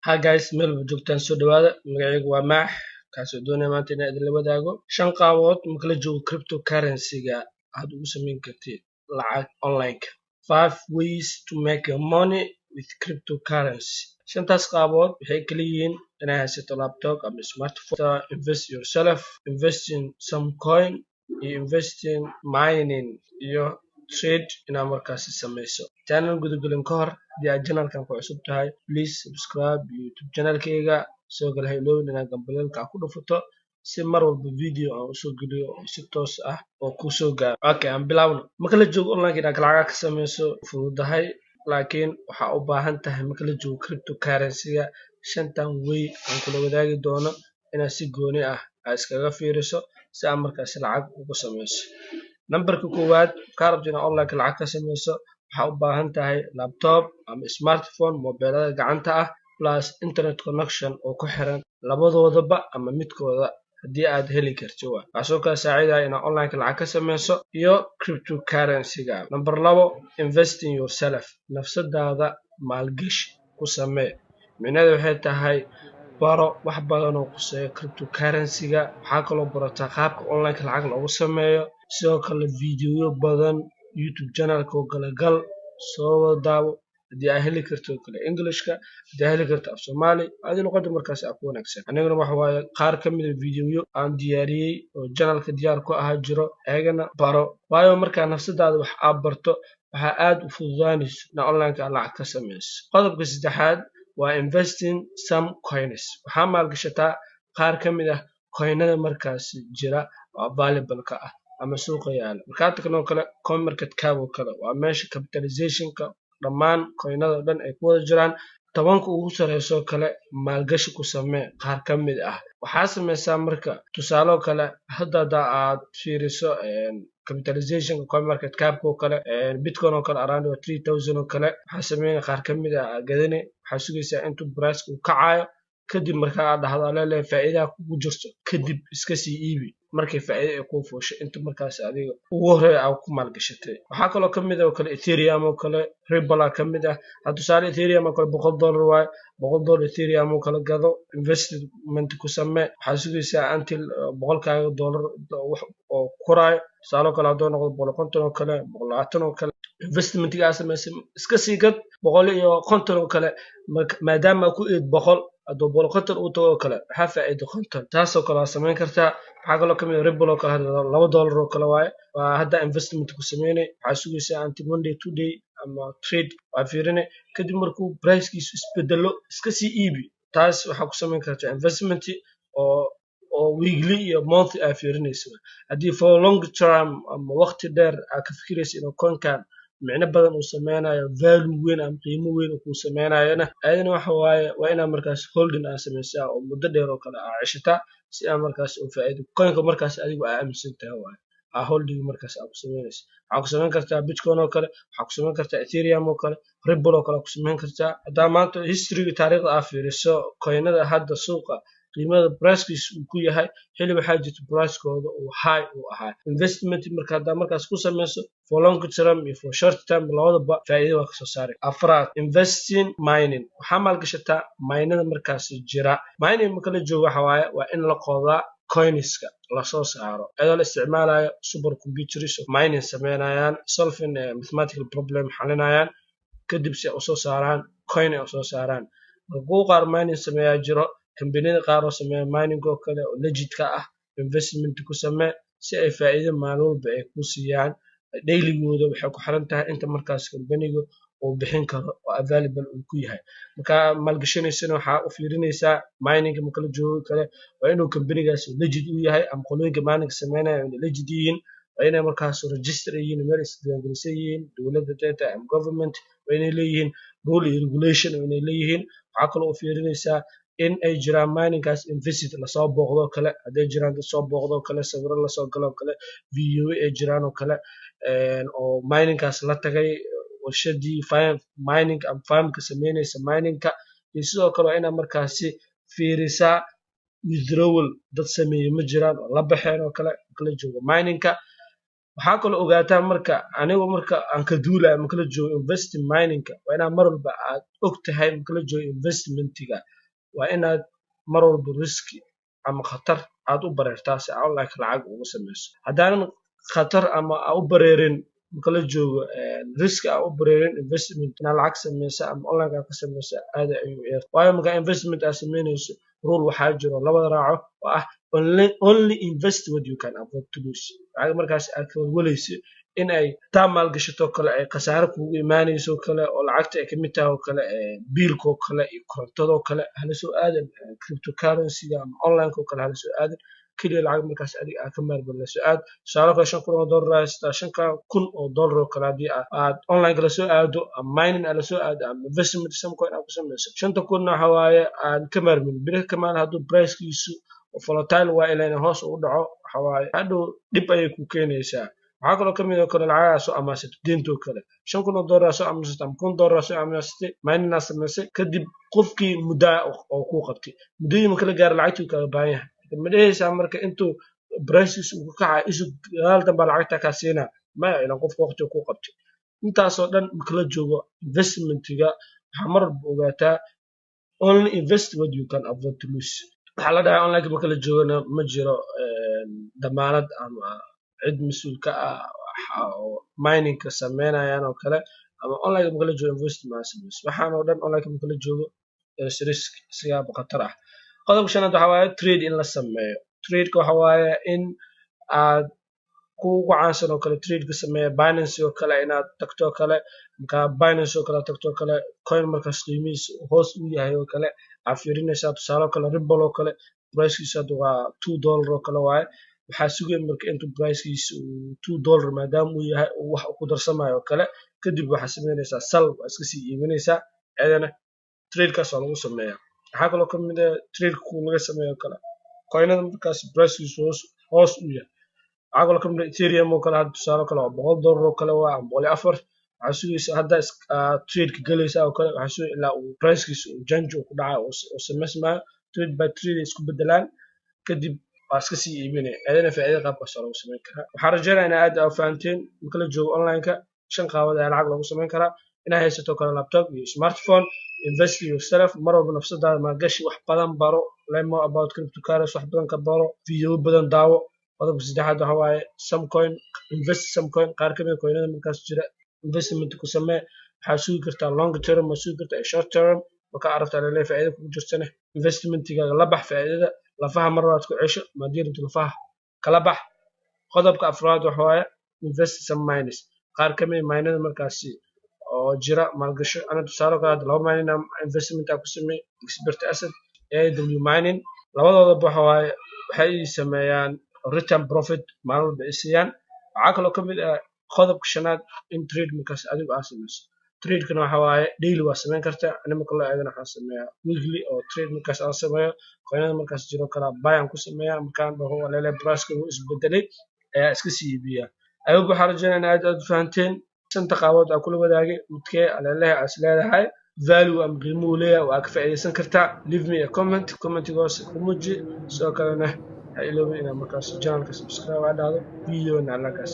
Hi guys, meel joogtaan soo dhawaada. Magacaygu waa Maax, kaasoo doonaya maanta inaan idinla wadaago 5 qaabood marka la joogo cryptocurrency-ga aad ugu samayn kartid lacag onlineka. 5 ways to make your money with cryptocurrency. 5taas qaabood waxay kala yihiin inaad haysato laptop ama smartphone, invest yourself, invest in some coin, iyo invest in mining iyo trade inaad markaasi sameyso. Channel gudagelin ka hor haddii aad channelkan ku cusub tahay, please subscribe YouTube channelkayga, soo gal haylowin inaad gambaleelka ku dhufato si mar walba video aan usoo geliyo oo si toos ah oo ku soo gaaro. Okay, aan bilaawno. Marka la joogo online inaad lacag ka sameyso fududahay, laakiin waxaa u baahan tahay marka la joogo cryptocurrency-ga 5tan way aan kula wadaagi doono inaad si gooni ah iskaga fiiriso si aad markaasi lacag ugu sameyso. Numberka koowaad ka rabto inaad online lacag ka sameyso waxaa u baahan tahay laptop ama smartphone, mobilada gacanta ah plus internet connection oo ku xiran labadoodaba ama midkooda haddii aad heli karto. Waxaa kala saacidaya inaad online lacag ka sameyso iyo cryptocurrency-ga. Number 2, invest in yourself. Nafsadaada maalgashi ku samee. Micnaheedu waxay tahay baro wax badan oo quseeyo cryptocurrency-ga. Waxaa kaloo barataa qaabka online lacag loogu sameeyo, sidoo kale videoyo badan YouTube channelka oo kala gal soo daawo haddii aad heli karto kale Englishka, haddii aad heli karto af Somali, aad luqada markaas ku wanaagsan. Aniguna waxa waaye qaar ka mid ah videoyo aan diyaariyay oo channelka diyaar ku ahaa jiro, ayagana baro. Waayo markaa nafsadaada wax aad barto waxaa aad u fududaanaysa inaad online lacag ka sameyso. Qodobka saddexaad waa investing some coins. Waxaa maalgashataa qaar ka mid ah coinada markaasi jira oo available ka ah ama suuqa yaala. Markaa tagno kale coin market cap oo kale waa meesha capitalization-ka dhammaan coinada dhan ay ku wada jiraan. 10ka ugu sareyso kale maalgashi ku samee qaar ka mid ah. Waxaa sameysaa marka tusaale kale hadda aad fiiriso capitalization coin market cap oo kale bitcoin oo kale around 3000 oo kale waxaa sameeyay qaar ka mid ah gadane. Waxaa sugaysaa intuu price ku kacayo kadib markaa aad dhahdo leeyahay faa'iido kugu jirto kadib iska sii iibi markay faa'iido ay ku foosho inta markaas adiga ugu horeey aad ku maalgashatay. Waxaa kaloo ka mid ah oo kale Ethereum oo kale Ripple ka mid ah. Tusaale Ethereum oo kale $100 waaye, $100 Ethereum oo kale gado, investment ku samee. Waxaa sugaysaa until $100 wax oo korayo. Tusaale kale haddii noqdo $150 oo kale, $120 oo kale investment-ga aad sameysay iska sii gad $150 oo kale maadaama ku eed 100 hadduu $150 uu tago oo kale waxaa faa'iido 50 taasoo kale aad samayn kartaa. waxaa kaloo ka mid ah Ripple oo kale $2 oo kale waaye waa hadda investment ku sameynay. waxaa sugaysaa until 1 day 2 day ama trade waa fiirinay kadib markuu price-kiisu isbedelo iska sii iibi. taas waxaa ku samayn kartaa investment oo weekly iyo monthly aad fiirinayso. haddii for long term ama waqti dheer aad ka fikirayso inuu coin-kan micno badan uu sameynayo, value weyn ama qiimo weyn uu sameynayona ayadana waxa waaye waa inaad markaas holding aad sameysaa oo muddo dheer oo kale aad ceshataa si aad markaas u faa'iido coin-ka markaas adigu aad aaminsan tahay waaye holding markaas aad ku sameynayso. waxaa ku sameyn kartaa bitcoin oo kale, waxaa ku sameyn kartaa Ethereum oo kale, Ripple oo kale ku sameyn kartaa. haddaa maanta history taariikhda aad fiiriso coinada hadda suuqa qiimada price-kiisu uu ku yahay xilli waxaa jirta price-kooda uu high uu ahaa. investment marka haddaa markaas ku sameyso for long term iyo for short term labadaba faa'iido waa ka soo saari. afraad, investing mining. waxaa maalgashataa minada markaas jira. mining marka la joogo waxa waaye waa in la qodaa coinska la soo saaro iyadoo la isticmaalayo super computers mining sameynayaan, solving mathematical problem xalinayaan kadib si ay u soo saaraan coin ay u soo saaraan. kuwa qaar mining sameeyaa jiro, kambaniyada qaar oo sameeya mining oo kale oo legit ka ah. investment ku samee si ay faa'iido maalin walba ay ku siiyaan. daily-gooda waxay ku xiran tahay inta markaas kambaniga uu bixin karo oo available uu ku yahay. marka maalgashanaysana waxaa u fiirinaysaa mining marka la joogo kale waa inuu kambanigaas legit u yahay ama qolooyinka mining sameynaya inay legit yihiin, waa inay markaas register yihiin, meel isdiiwaangelisan yihiin, dowladda data ama government waa inay leeyihiin rule iyo regulation waa inay leeyihiin. waxaa kaloo u fiirinaysaa in ay jiraan miningkaas in visit lasoo booqdo kale, hadday jiraan dad soo booqdo kale, sawiro lasoo galo kale, video ay jiraan oo kale oo miningkaas la tagay warshadii mining ama farmka sameynaysa miningka. iyo sidoo kale waa inaad markaasi fiirisaa withdrawal dad sameeyay ma jiraan oo la baxeen oo kale marka la joogo miningka. waxaa kaloo ogaataa marka anigu marka aan ka duulayo marka la joogo investing miningka waa inaad mar walba aad og tahay marka la joogo investmentiga waa inaad mar walba riski ama khatar aad u bareertaa si aad online lacag ugu sameyso haddaanan khatar ama aad u bareerin marka la joogo riski aad u bareerin investment inaad lacag sameysa ama online aad ka sameysa aad ayuu yeer waayo marka investment aad sameynayso rule waxaa jiro labada raaco oo ah only invest what you can afford to lose lacag markaas aad ka walwaleyso in ay taa maalgashato kale ay khasaare kugu imaanayso kale oo lacagta ay kamid tahay oo kale biilkoo kale iyo korontadoo kale hala soo aadan cryptocurrency ama online oo kale hala soo aadan kaliya lacag markaas adiga aad ka maalgelin la soo aad tusaale kale $5,000 haystaa $5,000 oo kale haddii aad online la soo aado ama mining la soo aado ama investment samecoin aad ku sameyso $5,000 waxa waaye aan ka maarmin biri kamaan hadduu pricekiisu volatile waa ilaa hoos u dhaco waxa waaye hadhow dib ayay ku keenaysaa waxaa kaloo kamid ah kale lacagaha soo amaasatay deentoo kale $5,000 soo amaasatay ama $1,000 soo amaasatay mining samaysay kadib qofkii muddo oo ku qabtay muddadii marka la gaaro lacagtii kala baahan yahay ma dhehaysaa marka intuu prices uu ka kacay isu gaaldan baa lacagta ka siinaa ma ilan qofka waqti ku qabtay intaasoo dhan marka la joogo investmentiga waxaa mar walba ogaataa only invest what you can afford to lose waxaa la dhahaa online marka la joogana ma jiro damaanad ama cid mas'uul ka ah oo miningka sameynayaan oo kale ama online marka la joogo investment sameys waxaan oo dhan online marka la joogo risk siyaabo khatar ah qodobka shanaad waxa waaye trade in la sameeyo trade-ka waxa waaye in aad ku caansan oo kale trade-ka sameeyo Binance oo kale inaad tagto kale marka Binance oo kale tagto kale coin markaas qiimihiisa hoos u yahay oo kale aad fiirinaysaa tusaale kale Ripple oo kale price-kiisa waa $2 oo kale waaye waxaa sugeen marka intuu price-kiisa $2 maadaama uu yahay wax ku darsamayo kale kadib waxa sameynaysaa sal iska sii iibinaysaa ayadana trade-kaas waa lagu sameeyaa waxaa kaloo kamid ah trade-ku laga sameeyo kale coinada markaas price-kiisa hoos u yahay waxaa kaloo kamid ah Ethereum oo kale hadda tusaale kale $100 oo kale waa $104 waxaa sugaysa hadda trade-ka galaysaa oo kale waxaa sugaysa ilaa uu price-kiisa change ku dhaca oo sameysmaayo trade by trade isku bedelaan kadib waa iska sii iibinaya ayadana faa'iido qaabkaas lagu sameyn karaa waxaa rajaynayaa in aad fahanteen marka la joogo online-ka 5 qaabood ayaa lacag lagu sameyn karaa inaad haysato kale laptop iyo smartphone invest yourself mar walba nafsadaada maalgashi wax badan baro learn more about cryptocurrency wax badan ka baro video badan daawo qodobka saddexaad waxa waaye samecoin invest samecoin qaar kamid ah coinada markaas jira investment ku samee waxaa sugi kartaa long term ma sugi kartaa short term marka aragtaa leeyahay faa'iido ku jirtana investmentiga la bax faa'iidada lafaha mar waad ku cesho ma diirinta lafaha kala bax qodobka afraad waxa waaye invest some miners qaar kamid ah minada markaasi oo jira maalgasho ana tusaale kale laba mining investment ku samee expert asset AW mining labadooda waxa waaye waxay sameeyaan return profit maalin bixiyaan waxaa kaloo kamid ah qodobka shanaad in trade markaas adigu aad sameyso trade-kana waxa waaye daily waa sameyn kartaa anima marka la eegana waxaan sameeyaa weekly oo trade markaas aan sameeyo coinada markaas jiro kala buy aan ku sameeyaa markaan dhaho leeyahay price-ka uu isbedelay ayaa iska sii iibiyaa ayuu waxaan rajaynayaa aad fahanteen 5 qaabood aan kula wadaagay midkee leeyahay as leedahay value am qiimo u leeyahay waa ka faa'iideysan kartaa leave me a comment-igoos ku muuji soo kalena ha iloobi inaad markaas channel-ka subscribe aad dhahdo video-na halkaas